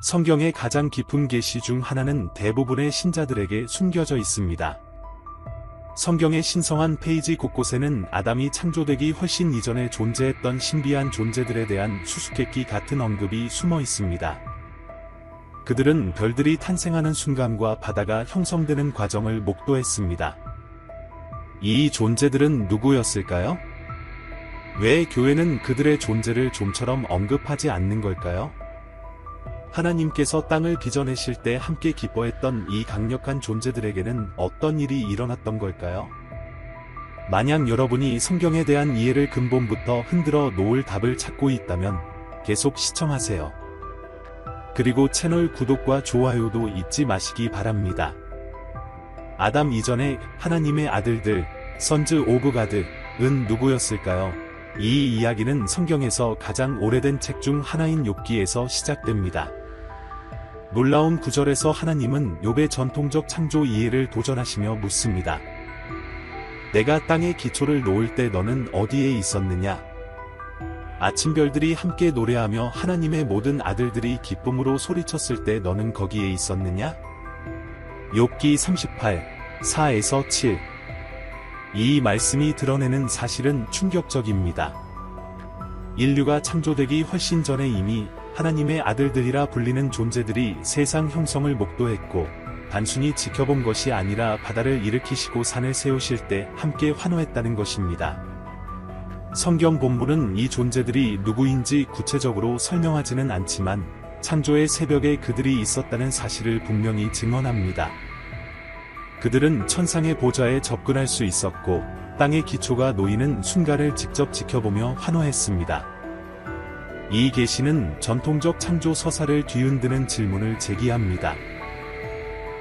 성경의 가장 깊은 계시 중 하나는 대부분의 신자들에게 숨겨져 있습니다. 성경의 신성한 페이지 곳곳에는 아담이 창조되기 훨씬 이전에 존재했던 신비한 존재들에 대한 수수께끼 같은 언급이 숨어 있습니다. 그들은 별들이 탄생하는 순간과 바다가 형성되는 과정을 목도했습니다. 이 존재들은 누구였을까요? 왜 교회는 그들의 존재를 좀처럼 언급하지 않는 걸까요? 하나님께서 땅을 빚어내실 때 함께 기뻐했던 이 강력한 존재들에게는 어떤 일이 일어났던 걸까요? 만약 여러분이 성경에 대한 이해를 근본부터 흔들어 놓을 답을 찾고 있다면 계속 시청하세요. 그리고 채널 구독과 좋아요도 잊지 마시기 바랍니다. 아담 이전에 하나님의 아들들, 선즈 오브 가드은 누구였을까요? 이 이야기는 성경에서 가장 오래된 책 중 하나인 욥기에서 시작됩니다. 놀라운 구절에서 하나님은 욥의 전통적 창조 이해를 도전하시며 묻습니다. 내가 땅의 기초를 놓을 때 너는 어디에 있었느냐? 아침별들이 함께 노래하며 하나님의 모든 아들들이 기쁨으로 소리쳤을 때 너는 거기에 있었느냐? 욥기 38, 4에서 7. 이 말씀이 드러내는 사실은 충격적입니다. 인류가 창조되기 훨씬 전에 이미 하나님의 아들들이라 불리는 존재들이 세상 형성을 목도했고, 단순히 지켜본 것이 아니라 바다를 일으키시고 산을 세우실 때 함께 환호했다는 것입니다. 성경 본문은 이 존재들이 누구인지 구체적으로 설명하지는 않지만, 창조의 새벽에 그들이 있었다는 사실을 분명히 증언합니다. 그들은 천상의 보좌에 접근할 수 있었고, 땅의 기초가 놓이는 순간을 직접 지켜보며 환호했습니다. 이 계시는 전통적 창조 서사를 뒤흔드는 질문을 제기합니다.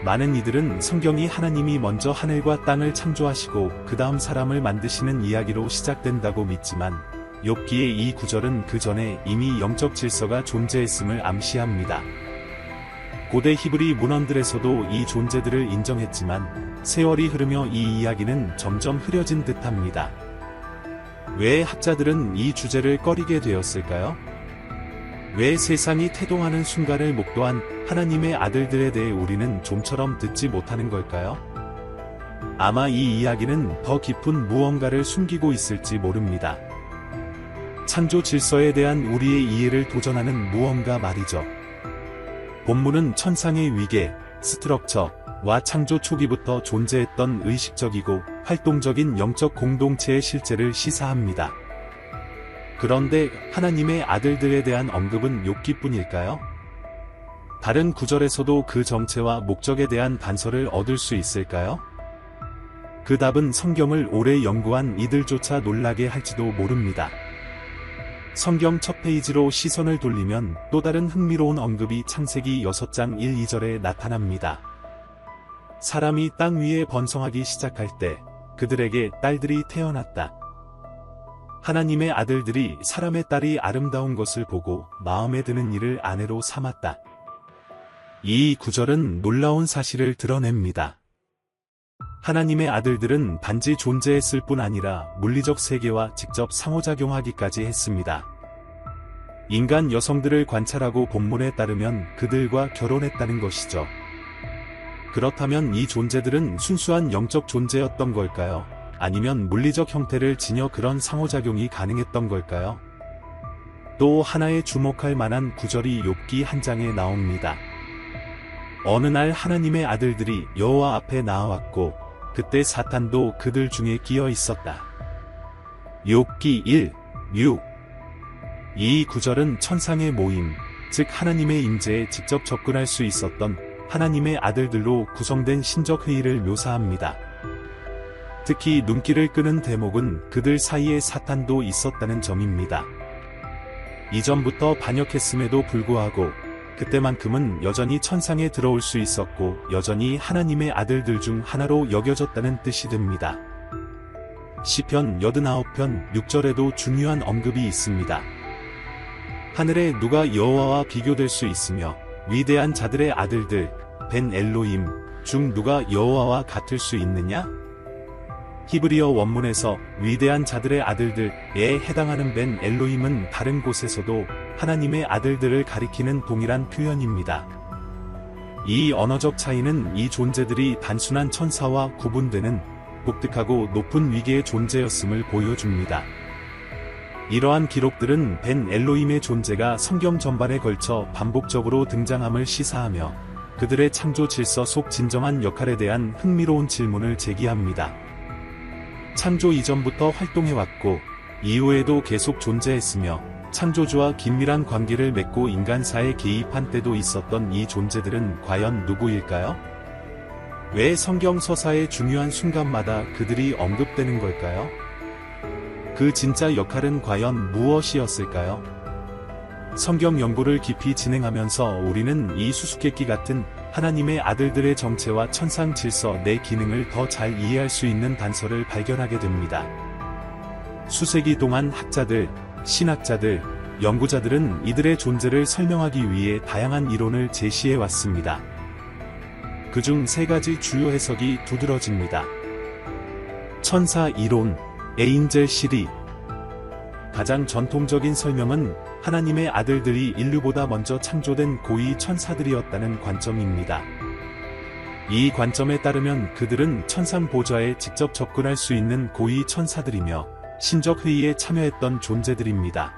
많은 이들은 성경이 하나님이 먼저 하늘과 땅을 창조하시고 그 다음 사람을 만드시는 이야기로 시작된다고 믿지만, 욥기의 이 구절은 그 전에 이미 영적 질서가 존재했음을 암시합니다. 고대 히브리 문헌들에서도 이 존재들을 인정했지만, 세월이 흐르며 이 이야기는 점점 흐려진 듯합니다. 왜 학자들은 이 주제를 꺼리게 되었을까요? 왜 세상이 태동하는 순간을 목도한 하나님의 아들들에 대해 우리는 좀처럼 듣지 못하는 걸까요? 아마 이 이야기는 더 깊은 무언가를 숨기고 있을지 모릅니다. 창조 질서에 대한 우리의 이해를 도전하는 무언가 말이죠. 본문은 천상의 위계, 스트럭처와 창조 초기부터 존재했던 의식적이고 활동적인 영적 공동체의 실제를 시사합니다. 그런데 하나님의 아들들에 대한 언급은 욥기뿐일까요? 다른 구절에서도 그 정체와 목적에 대한 단서를 얻을 수 있을까요? 그 답은 성경을 오래 연구한 이들조차 놀라게 할지도 모릅니다. 성경 첫 페이지로 시선을 돌리면 또 다른 흥미로운 언급이 창세기 6장 1, 2절에 나타납니다. 사람이 땅 위에 번성하기 시작할 때 그들에게 딸들이 태어났다. 하나님의 아들들이 사람의 딸이 아름다운 것을 보고 마음에 드는 이를 아내로 삼았다. 이 구절은 놀라운 사실을 드러냅니다. 하나님의 아들들은 단지 존재했을 뿐 아니라 물리적 세계와 직접 상호작용하기까지 했습니다. 인간 여성들을 관찰하고 본문에 따르면 그들과 결혼했다는 것이죠. 그렇다면 이 존재들은 순수한 영적 존재였던 걸까요? 아니면 물리적 형태를 지녀 그런 상호작용이 가능했던 걸까요? 또 하나의 주목할 만한 구절이 욥기 한 장에 나옵니다. 어느 날 하나님의 아들들이 여호와 앞에 나아왔고 그때 사탄도 그들 중에 끼어 있었다. 욥기 1, 6. 이 구절은 천상의 모임, 즉 하나님의 임재에 직접 접근할 수 있었던 하나님의 아들들로 구성된 신적 회의를 묘사합니다. 특히 눈길을 끄는 대목은 그들 사이에 사탄도 있었다는 점입니다. 이전부터 반역했음에도 불구하고 그때만큼은 여전히 천상에 들어올 수 있었고 여전히 하나님의 아들들 중 하나로 여겨졌다는 뜻이 됩니다. 시편 89편 6절에도 중요한 언급이 있습니다. 하늘에 누가 여호와와 비교될 수 있으며 위대한 자들의 아들들 벤 엘로임 중 누가 여호와와 같을 수 있느냐? 히브리어 원문에서 위대한 자들의 아들들에 해당하는 벤 엘로임은 다른 곳에서도 하나님의 아들들을 가리키는 동일한 표현입니다. 이 언어적 차이는 이 존재들이 단순한 천사와 구분되는 독특하고 높은 위계의 존재였음을 보여줍니다. 이러한 기록들은 벤 엘로힘의 존재가 성경 전반에 걸쳐 반복적으로 등장함을 시사하며 그들의 창조 질서 속 진정한 역할에 대한 흥미로운 질문을 제기합니다. 창조 이전부터 활동해왔고 이후에도 계속 존재했으며 창조주와 긴밀한 관계를 맺고 인간사에 개입한 때도 있었던 이 존재들은 과연 누구일까요? 왜 성경 서사의 중요한 순간마다 그들이 언급되는 걸까요? 그 진짜 역할은 과연 무엇이었을까요? 성경 연구를 깊이 진행하면서 우리는 이 수수께끼 같은 하나님의 아들들의 정체와 천상 질서 내 기능을 더 잘 이해할 수 있는 단서를 발견하게 됩니다. 수세기 동안 학자들, 신학자들, 연구자들은 이들의 존재를 설명하기 위해 다양한 이론을 제시해 왔습니다. 그중 세 가지 주요 해석이 두드러집니다. 천사 이론, 에인젤 시리. 가장 전통적인 설명은 하나님의 아들들이 인류보다 먼저 창조된 고위 천사들이었다는 관점입니다. 이 관점에 따르면 그들은 천상 보좌에 직접 접근할 수 있는 고위 천사들이며 신적 회의에 참여했던 존재들입니다.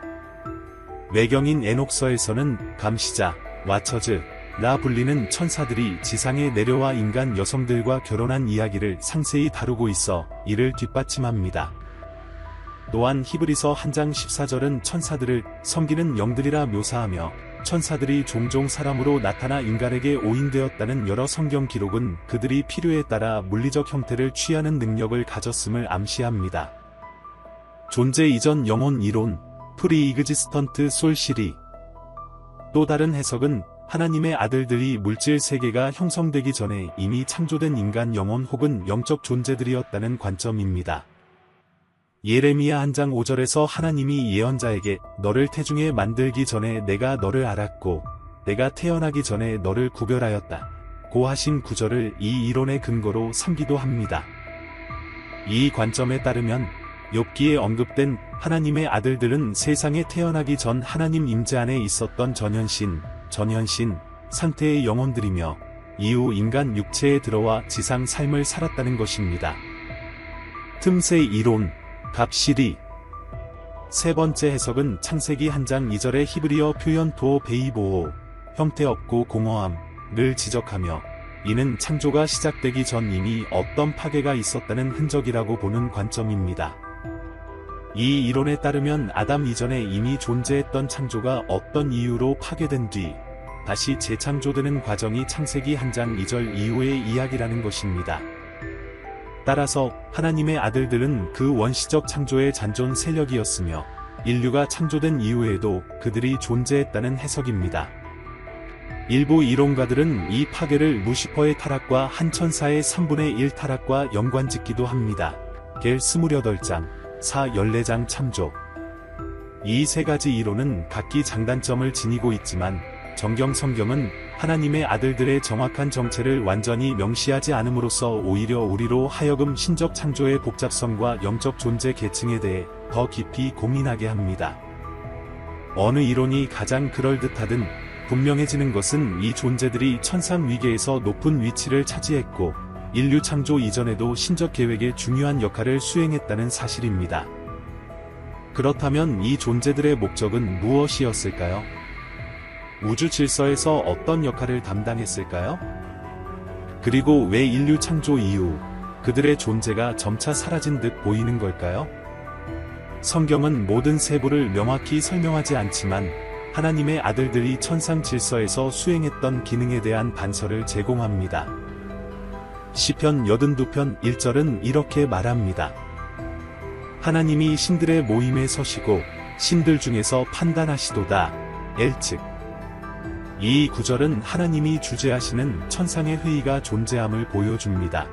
외경인 에녹서에서는 감시자, 와처즈, 라 불리는 천사들이 지상에 내려와 인간 여성들과 결혼한 이야기를 상세히 다루고 있어 이를 뒷받침합니다. 또한 히브리서 한 장 14절은 천사들을 섬기는 영들이라 묘사하며 천사들이 종종 사람으로 나타나 인간에게 오인되었다는 여러 성경 기록은 그들이 필요에 따라 물리적 형태를 취하는 능력을 가졌음을 암시합니다. 존재 이전 영혼 이론, 프리이그지스턴트 솔시리. 또 다른 해석은 하나님의 아들들이 물질 세계가 형성되기 전에 이미 창조된 인간 영혼 혹은 영적 존재들이었다는 관점입니다. 예레미야 한 장 5절에서 하나님이 예언자에게 너를 태중에 만들기 전에 내가 너를 알았고 내가 태어나기 전에 너를 구별하였다 고 하신 구절을 이 이론의 근거로 삼기도 합니다. 이 관점에 따르면 욥기에 언급된 하나님의 아들들은 세상에 태어나기 전 하나님 임재 안에 있었던 전현신 상태의 영혼들이며 이후 인간 육체에 들어와 지상 삶을 살았다는 것입니다. 틈새 이론, 갑시리. 세 번째 해석은 창세기 한 장 2절의 히브리어 표현 도 베이보호, 형태 없고 공허함을 지적하며 이는 창조가 시작되기 전 이미 어떤 파괴가 있었다는 흔적이라고 보는 관점입니다. 이 이론에 따르면 아담 이전에 이미 존재했던 창조가 어떤 이유로 파괴된 뒤 다시 재창조되는 과정이 창세기 한 장 2절 이후의 이야기라는 것입니다. 따라서 하나님의 아들들은 그 원시적 창조의 잔존 세력이었으며 인류가 창조된 이후에도 그들이 존재했다는 해석입니다. 일부 이론가들은 이 파괴를 루시퍼의 타락과 한 천사의 3분의 1 타락과 연관짓기도 합니다. 겔 28장, 사 14장 참조. 이 세 가지 이론은 각기 장단점을 지니고 있지만 성경은 하나님의 아들들의 정확한 정체를 완전히 명시하지 않음으로써 오히려 우리로 하여금 신적 창조의 복잡성과 영적 존재 계층에 대해 더 깊이 고민하게 합니다. 어느 이론이 가장 그럴듯하든 분명해지는 것은 이 존재들이 천상 위계에서 높은 위치를 차지했고 인류 창조 이전에도 신적 계획의 중요한 역할을 수행했다는 사실입니다. 그렇다면 이 존재들의 목적은 무엇이었을까요? 우주 질서에서 어떤 역할을 담당했을까요? 그리고 왜 인류 창조 이후 그들의 존재가 점차 사라진 듯 보이는 걸까요? 성경은 모든 세부를 명확히 설명하지 않지만 하나님의 아들들이 천상 질서에서 수행했던 기능에 대한 단서를 제공합니다. 시편 82편 1절은 이렇게 말합니다. 하나님이 신들의 모임에 서시고 신들 중에서 판단하시도다. 엘즉. 이 구절은 하나님이 주재하시는 천상의 회의가 존재함을 보여줍니다.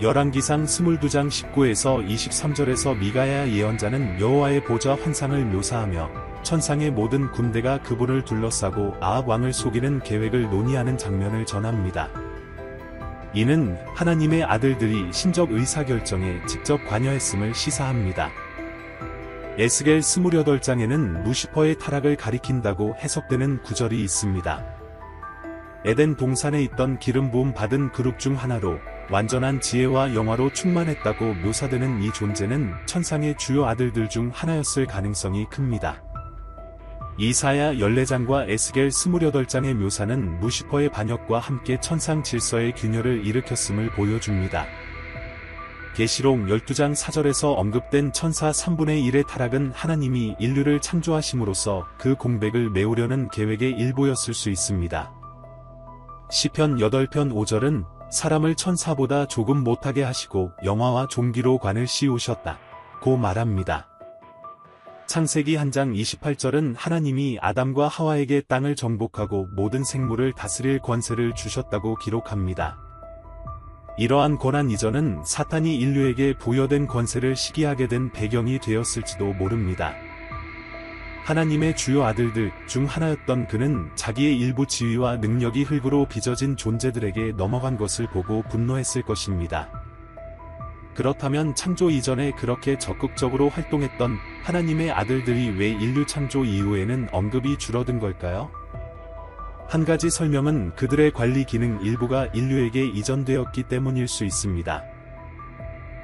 열왕기상 22장 19에서 23절에서 미가야 예언자는 여호와의 보좌 환상을 묘사하며 천상의 모든 군대가 그분을 둘러싸고 아합 왕을 속이는 계획을 논의하는 장면을 전합니다. 이는 하나님의 아들들이 신적 의사결정에 직접 관여했음을 시사합니다. 에스겔 28장에는 루시퍼의 타락을 가리킨다고 해석되는 구절이 있습니다. 에덴 동산에 있던 기름 부음 받은 그룹 중 하나로 완전한 지혜와 영화로 충만했다고 묘사되는 이 존재는 천상의 주요 아들들 중 하나였을 가능성이 큽니다. 이사야 14장과 에스겔 28장의 묘사는 루시퍼의 반역과 함께 천상 질서의 균열을 일으켰음을 보여줍니다. 계시록 12장 4절에서 언급된 천사 3분의 1의 타락은 하나님이 인류를 창조하심으로써 그 공백을 메우려는 계획의 일부였을 수 있습니다. 시편 8편 5절은 사람을 천사보다 조금 못하게 하시고 영화와 종기로 관을 씌우셨다고 말합니다. 창세기 1장 28절은 하나님이 아담과 하와에게 땅을 정복하고 모든 생물을 다스릴 권세를 주셨다고 기록합니다. 이러한 권한 이전은 사탄이 인류에게 부여된 권세를 시기하게 된 배경이 되었을지도 모릅니다. 하나님의 주요 아들들 중 하나였던 그는 자기의 일부 지위와 능력이 흙으로 빚어진 존재들에게 넘어간 것을 보고 분노했을 것입니다. 그렇다면 창조 이전에 그렇게 적극적으로 활동했던 하나님의 아들들이 왜 인류 창조 이후에는 언급이 줄어든 걸까요? 한 가지 설명은 그들의 관리 기능 일부가 인류에게 이전되었기 때문일 수 있습니다.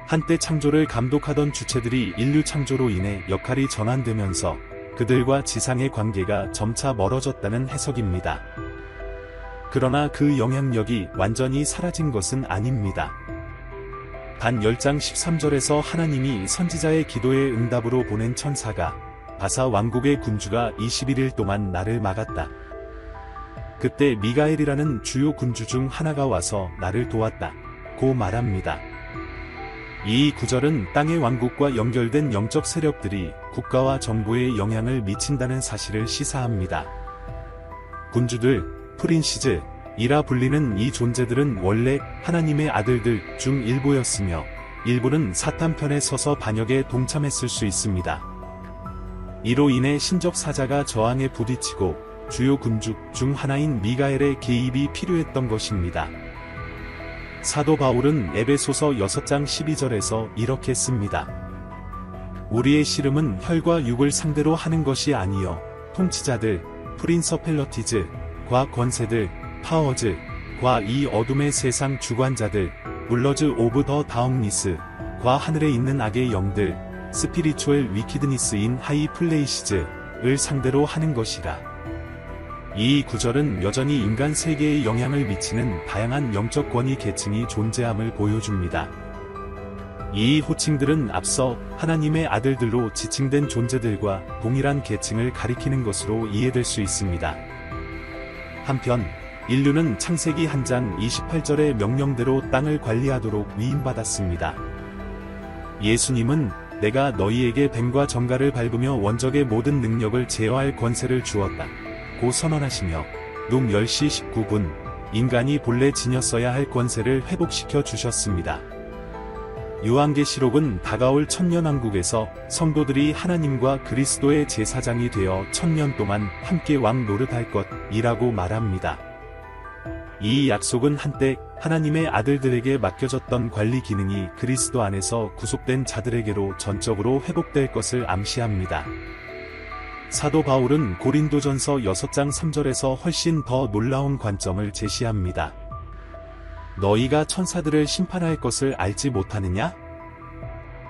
한때 창조를 감독하던 주체들이 인류 창조로 인해 역할이 전환되면서 그들과 지상의 관계가 점차 멀어졌다는 해석입니다. 그러나 그 영향력이 완전히 사라진 것은 아닙니다. 단 10장 13절에서 하나님이 선지자의 기도의 응답으로 보낸 천사가 바사 왕국의 군주가 21일 동안 나를 막았다. 그때 미가엘이라는 주요 군주 중 하나가 와서 나를 도왔다고 말합니다. 이 구절은 땅의 왕국과 연결된 영적 세력들이 국가와 정부에 영향을 미친다는 사실을 시사합니다. 군주들, 프린시즈, 이라 불리는 이 존재들은 원래 하나님의 아들들 중 일부였으며 일부는 사탄 편에 서서 반역에 동참했을 수 있습니다. 이로 인해 신적 사자가 저항에 부딪히고 주요 군주 중 하나인 미가엘의 개입이 필요했던 것입니다. 사도 바울은 에베소서 6장 12절에서 이렇게 씁니다. 우리의 씨름은 혈과 육을 상대로 하는 것이 아니요 통치자들, 프린서펠러티즈, 과 권세들, 파워즈, 과 이 어둠의 세상 주관자들, 룰러즈 오브 더 다운니스, 과 하늘에 있는 악의 영들, 스피리추얼 위키드니스인 하이 플레이시즈를 상대로 하는 것이라. 이 구절은 여전히 인간 세계에 영향을 미치는 다양한 영적 권위 계층이 존재함을 보여줍니다. 이 호칭들은 앞서 하나님의 아들들로 지칭된 존재들과 동일한 계층을 가리키는 것으로 이해될 수 있습니다. 한편 인류는 창세기 1장 28절의 명령대로 땅을 관리하도록 위임받았습니다. 예수님은 내가 너희에게 뱀과 정갈을 밟으며 원적의 모든 능력을 제어할 권세를 주었다 고 선언하시며 룸 10시 19분 인간이 본래 지녔어야 할 권세를 회복시켜 주셨습니다. 요한계시록은 다가올 천년왕국에서 성도들이 하나님과 그리스도의 제사장이 되어 1000년 동안 함께 왕 노릇할 것이라고 말합니다. 이 약속은 한때 하나님의 아들들에게 맡겨졌던 관리 기능이 그리스도 안에서 구속된 자들에게로 전적으로 회복될 것을 암시합니다. 사도 바울은 고린도전서 6장 3절에서 훨씬 더 놀라운 관점을 제시합니다. 너희가 천사들을 심판할 것을 알지 못하느냐?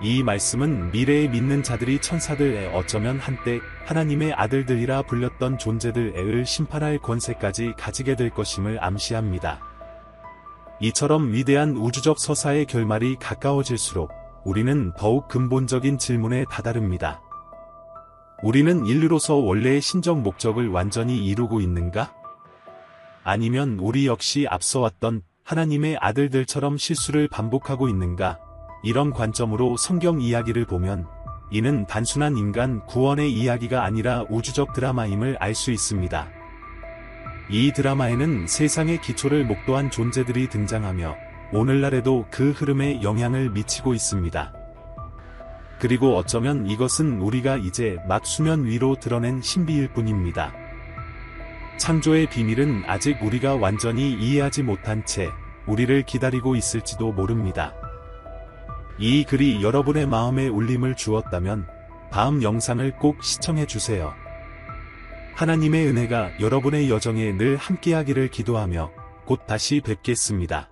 이 말씀은 미래에 믿는 자들이 천사들에 어쩌면 한때 하나님의 아들들이라 불렸던 존재들을 심판할 권세까지 가지게 될 것임을 암시합니다. 이처럼 위대한 우주적 서사의 결말이 가까워질수록 우리는 더욱 근본적인 질문에 다다릅니다. 우리는 인류로서 원래의 신적 목적을 완전히 이루고 있는가? 아니면 우리 역시 앞서왔던 하나님의 아들들처럼 실수를 반복하고 있는가? 이런 관점으로 성경 이야기를 보면 이는 단순한 인간 구원의 이야기가 아니라 우주적 드라마임을 알 수 있습니다. 이 드라마에는 세상의 기초를 목도한 존재들이 등장하며 오늘날에도 그 흐름에 영향을 미치고 있습니다. 그리고 어쩌면 이것은 우리가 이제 막 수면 위로 드러낸 신비일 뿐입니다. 창조의 비밀은 아직 우리가 완전히 이해하지 못한 채 우리를 기다리고 있을지도 모릅니다. 이 글이 여러분의 마음에 울림을 주었다면 다음 영상을 꼭 시청해주세요. 하나님의 은혜가 여러분의 여정에 늘 함께하기를 기도하며 곧 다시 뵙겠습니다.